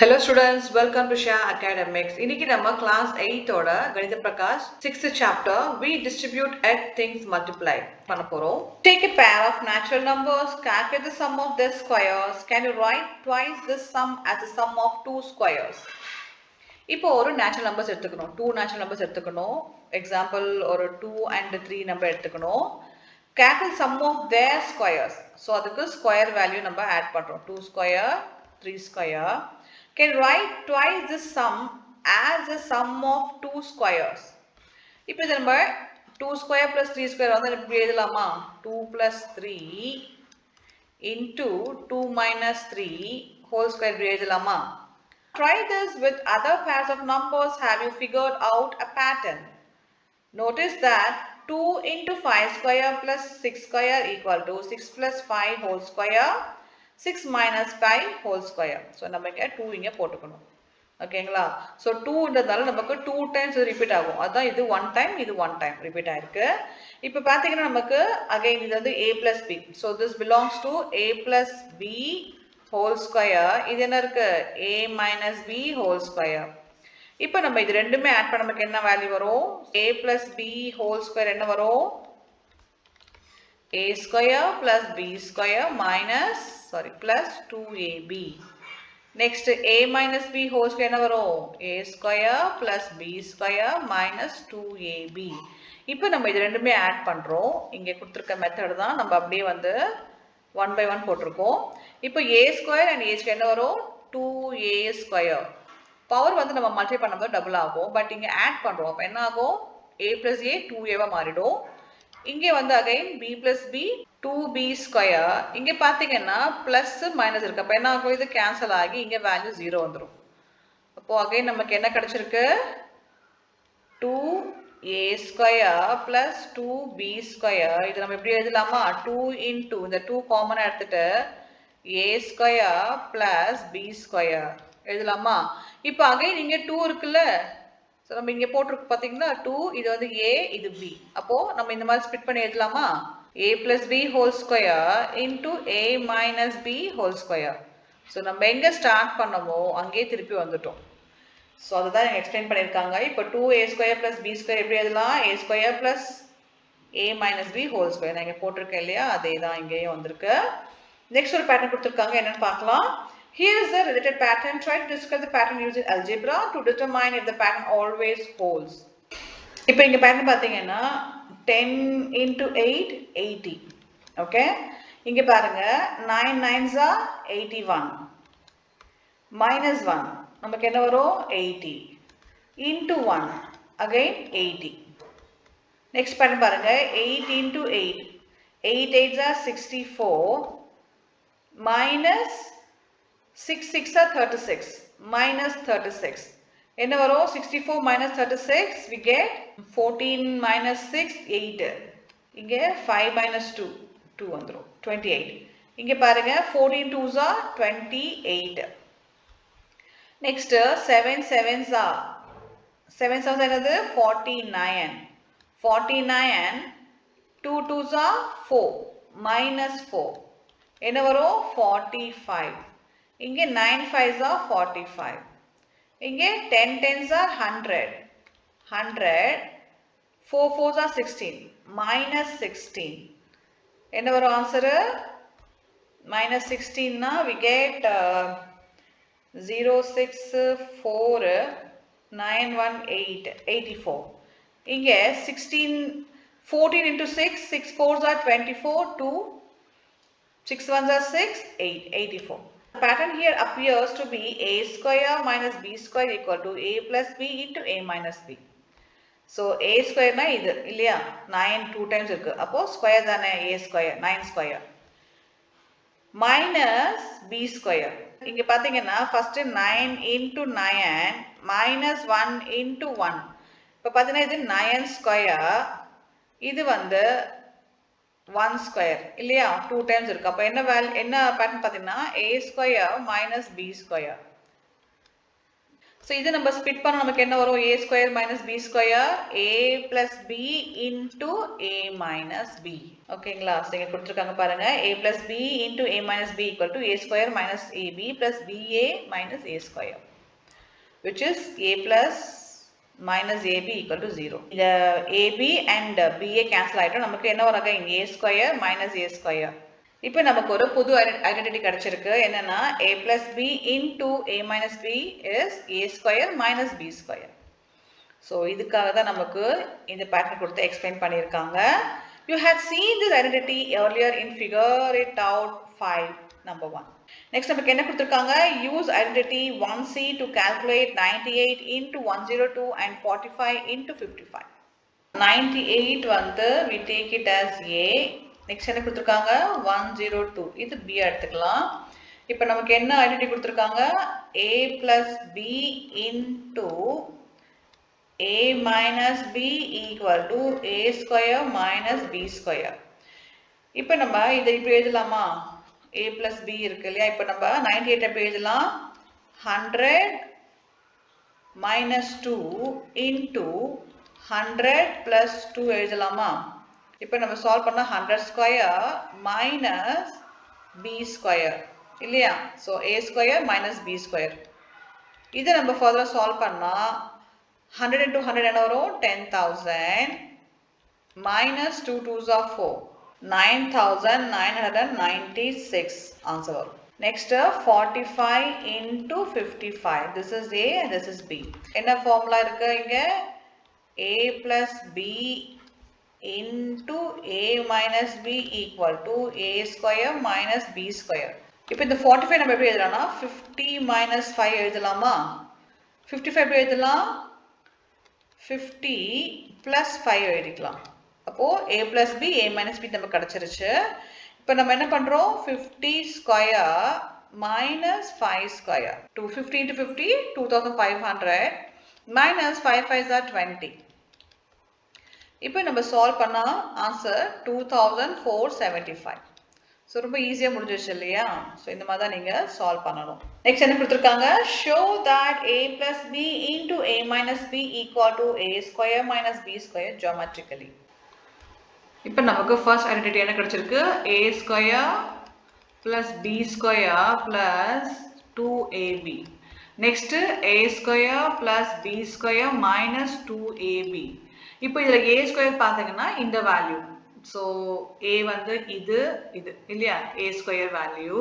Hello students, welcome to Shah Academics. இன்னைக்கு நம்ம class 8 ஓட கணித Prakash 6th chapter we distribute at things multiply பண்ண போறோம். Take a pair of natural numbers, calculate the sum of their squares. Can you write twice this sum as the sum of two squares? இப்போ ஒரு natural numbers எடுத்துக்கணும். Two natural numbers எடுத்துக்கணும். Example ஒரு 2 and 3 number எடுத்துக்கணும். Calculate sum of their squares. So அதுக்கு square value நம்ம add பண்றோம். 2 square, 3 square. Can write twice this sum as the sum of two squares. இப்போ இது நம்ம 2 square plus 3 square வந்து இப்படி எழுதலாமா? 2 plus 3 into 2 minus 3 whole square இப்படி எழுதலாமா? Try this with other pairs of numbers. Have you figured out a pattern? Notice that 2 into 5 square plus 6 square equal to 6 plus 5 whole square. 6 minus 5 whole square. So, நம்ம இங்க 2 இங்க போட்டுக்கணும். ஓகேங்களா? So, 2 ன்றதால நமக்கு 2 times repeat ஆகும். அதான் இது 1 time, இது 1 time repeat ஆயிருக்கு. இப்போ பாத்தீங்கன்னா நமக்கு again இது வந்து a plus b. So, this belongs to a plus b whole square. இது என்ன இருக்கு? a minus b whole square. இப்போ நம்ம இது ரெண்டுமே ஆட் பண்ண நமக்கு என்ன வேல்யூ வரும்? a plus b whole square என்ன வரும்? a square plus b square minus plus 2ab. Next a minus b whole square என்ன வரும்? a square plus b square minus 2ab. இப்போ நம்ம இது ரெண்டுமே ஆட் பண்றோம். இங்க கொடுத்திருக்க மெத்தட் தான் நம்ம அப்படியே வந்து 1 by 1 போட்டுருக்கோம். இப்போ a square and a square என்ன வரும்? 2a square. பவர் வந்து நம்ம மல்டிப்ளை பண்ணும்போது டபுள் ஆகும். பட் இங்க ஆட் பண்றோம். அப்ப என்ன ஆகும்? a plus a 2a வா மாறிடும். இங்கே வந்து again b plus b 2b square. இங்கே பாத்தீங்கன்னா plus minus இருக்கு. அப்ப என்ன ஆகும்? இது கேன்சல் ஆகி இங்க வேல்யூ 0 வந்துரும். அப்போ again நமக்கு என்ன கிடைச்சிருக்கு? 2a square plus 2b square. இது நம்ம எப்படி எழுதலாமா? 2 into இந்த 2 காமனா எடுத்துட்டு a square plus b square எழுதலாமா? இப்போ again இங்க 2 இருக்குல்ல? So, நம்ம இங்க போட்டிருக்கு பாத்தீங்கன்னா 2 இது வந்து a இது b. அப்போ நம்ம இந்த மாதிரி ஸ்ப்ளிட் பண்ணி எழுதலாமா? a plus b whole square into a minus b whole square. So, நம்ம எங்க ஸ்டார்ட் பண்ணமோ அங்கே திருப்பி வந்துட்டோம். So, அதுதான் எக்ஸ்பிளைன் பண்ணிருக்காங்க. இப்போ 2a square plus b square எப்படி எழுதலாம்? a square plus a minus b whole square. நான் இங்க போட்டிருக்கேன் இல்லையா? அதே தான் இங்கேயும் வந்திருக்கு. நெக்ஸ்ட் ஒரு பேட்டர்ன் கொடுத்திருக்காங்க. என்னன்னு பார்க்கலாம். Here is the related pattern. Try to describe the pattern using algebra to determine if the pattern always holds. இப்போ இங்க pattern பாத்தீங்கன்னா 10 into 8 80. Okay? இங்க பாருங்க 9 9s are 81. Minus 1 நமக்கு என்ன வரும்? 80. Into 1 again 80. Next pattern பாருங்க 8 into 8. 8 8s are 64. Minus 6 6 are 36 minus 36 என்ன வரும்? 64 minus 36 we get 14 minus 6 8. இங்க 5 minus 2 2 வந்துரும் 28. இங்க பாருங்க 14 2s are 28. next 7 7s are 7 7s என்னது? 49 49 2 2s are 4 minus 4 என்ன வரும்? 45. இங்கே 9 5s are 45. இங்கே 10 10s are 100. 100. 4 4s are 16. Minus 16. என்ன வரும் answer? Minus 16 na we get 0 6 4 9 1 8 84. இங்கே 16 14 into 6 6 4s are 24 2 6 1s are 6 8 84. The pattern here appears to be a square minus b square equal to a plus b into a minus b. So a square na இது இல்லையா? 9 2 times இருக்கு. அப்போ square தானே a square 9 square minus b square. இங்க பாத்தீங்கன்னா first 9 into 9 minus 1 into 1. இப்போ பாத்தீங்கன்னா இது 9 square. இது வந்து 1 square இல்லையா? 2 times இருக்கு. அப்ப என்ன pattern பாத்தீங்கன்னா a square minus b square. So இது நம்ம ஸ்ப்ளிட் பண்ணா நமக்கு என்ன வரும்? a square minus b square, a plus b into a minus b. ஓகேங்களா? So இங்க கொடுத்திருக்காங்க பாருங்க. a plus b into a minus b equal to a square minus ab plus ba minus a square, which is a plus minus ab equal to 0. இந்த ab and ba cancel ஆயிடும். நமக்கு என்ன வரும்? again a square minus a square. இப்போ நமக்கு ஒரு புது identity கிடைச்சிருக்கு. என்னன்னா a plus b into a minus b is a square minus b square. So இதுக்காக தான் நமக்கு இந்த பேட்டர்ன் கொடுத்து எக்ஸ்பிளைன் பண்ணியிருக்காங்க. You had seen this identity earlier in figure it out 5 number 1. Next நமக்கு என்ன கொடுத்திருக்காங்க? Use identity 1c to calculate 98 into 102 and 45 into 55. 98 வந்து we take it as a. Next என்ன கொடுத்திருக்காங்க? 102. இது b எடுத்துக்கலாம். இப்போ நமக்கு என்ன ஐடென்டிட்டி கொடுத்திருக்காங்க? a plus b into a minus b equal to a square minus b square. இப்போ நம்ம இதை இப்படி எழுதலாமா? a plus b இருக்கு இல்லையா? இப்போ நம்ம 98 எப்படி எழுதலாம்? 100 minus 2 into 100 plus 2 எழுதலாமா? இப்போ நம்ம சால்வ் பண்ணா 100 ஸ்கொயர் minus b ஸ்கொயர் இல்லையா? So a square minus b square. இதை நம்ம ஃபர்தரா சால்வ் பண்ணா 100 into 100 என்ன வரும்? 10,000 minus 2 2s are 4, 9,996 ஆன்சர் வரும். Next 45 into 55. This is a and this is b. என்ன ஃபார்முலா இருக்கு இங்க? a plus b into a minus b equal to a square minus b square. இப்போ இந்த 45 நம்ம எப்படி எழுதலாம்னா 50 minus 5 எழுதலாமா? 55 எப்படி எழுதலாம்? 50 plus 5 எழுதிக்கலாம். அப்போ a plus b a minus b நமக்கு கிடைச்சிருச்சு. இப்போ நம்ம என்ன பண்றோம்? 50 square minus 5 square. 250 into 50 2500 minus 5 5s are 20. இப்போ நம்ம சால்வ் பண்ணா ஆன்சர் 2475. ஸோ ரொம்ப ஈஸியா முடிஞ்சிருச்சு இல்லையா? ஸோ இந்த மாதிரி தான் நீங்க சால்வ் பண்ணணும். நெக்ஸ்ட் என்ன கொடுத்திருக்காங்க? show that a plus b into a minus b equal to a square minus b square geometrically. இப்போ நமக்கு ஃபர்ஸ்ட் ஐடென்டிட்டி என்ன கிடைச்சிருக்கு? a square plus b square plus 2ab. Next a square plus b square minus 2ab. இப்போ இதுல a square பாத்தீங்கன்னா இந்த value. So a வந்து இது இல்லையா? a square value.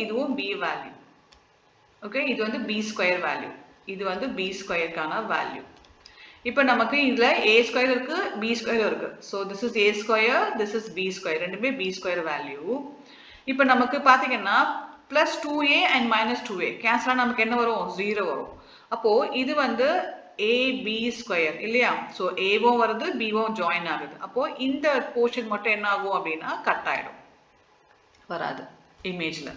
இதுவும் b வேல்யூ. ஓகே, இது வந்து b ஸ்கொயர் வேல்யூ. இது வந்து b ஸ்கொயருக்கான வேல்யூ. இப்போ நமக்கு இதுல a ஸ்கொயர் இருக்கு, b ஸ்கொயர் இருக்கு. So this is a square, this is b square. ரெண்டுமே b ஸ்கொயர் வேல்யூ. இப்போ நமக்கு பாத்தீங்கன்னா plus 2a and minus 2a கேன்சலா நமக்கு என்ன வரும்? 0 வரும். அப்போ இது வந்து ab ஸ்கொயர் இல்லையா? ஸோ ஏவும் வருது, பிவும் ஜாயின் ஆகுது. அப்போ இந்த போர்ஷன் மட்டும் என்ன ஆகும் அப்படின்னா கட் ஆயிடும், வராது இமேஜ்ல.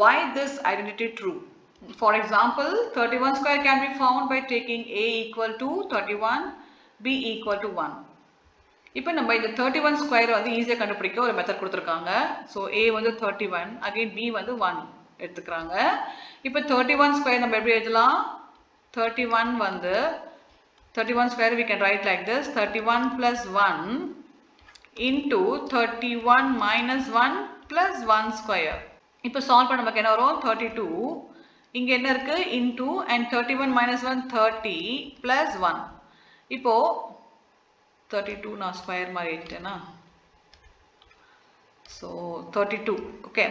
Why this identity true? For example, 31 square can be found by taking a equal to 31, b equal to 1. இப்போ நம்ம இந்த 31 ஸ்கொயர் வந்து ஈஸியா கண்டுபிடிக்க ஒரு மெத்தட் கொடுத்திருக்காங்க. ஸோ a வந்து 31, அகைன் b வந்து 1 எடுத்துக்கிறாங்க. இப்போ 31 ஸ்கொயர் நம்ம எப்படி எழுதலாம்? 31 வந்து 31 square we can write like this: 31 plus 1 into 31 minus 1 plus 1 square. இப்போ சால்வ் பண்ண நமக்கு என்ன வரும்? 32. இங்க என்ன இருக்கு? into and 31 minus 1 30 plus 1. இப்போ 32 நான் ஸ்கொயர் மாதிரி எழுதிட்டேனா? ஸோ 32. ஓகே,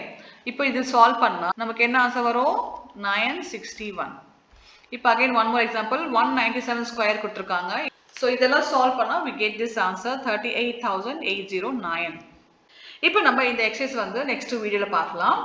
இப்போ இது சால்வ் பண்ணா நமக்கு என்ன ஆன்சர் வரும்? 961. இப்போ again one more example, 197 square கொடுத்திருக்காங்க. So இதெல்லாம் சால்வ் பண்ணா we get this answer 38,809. இப்போ நம்ம இந்த எக்ஸசைஸ் வந்து நெக்ஸ்ட் வீடியோல பார்க்கலாம்.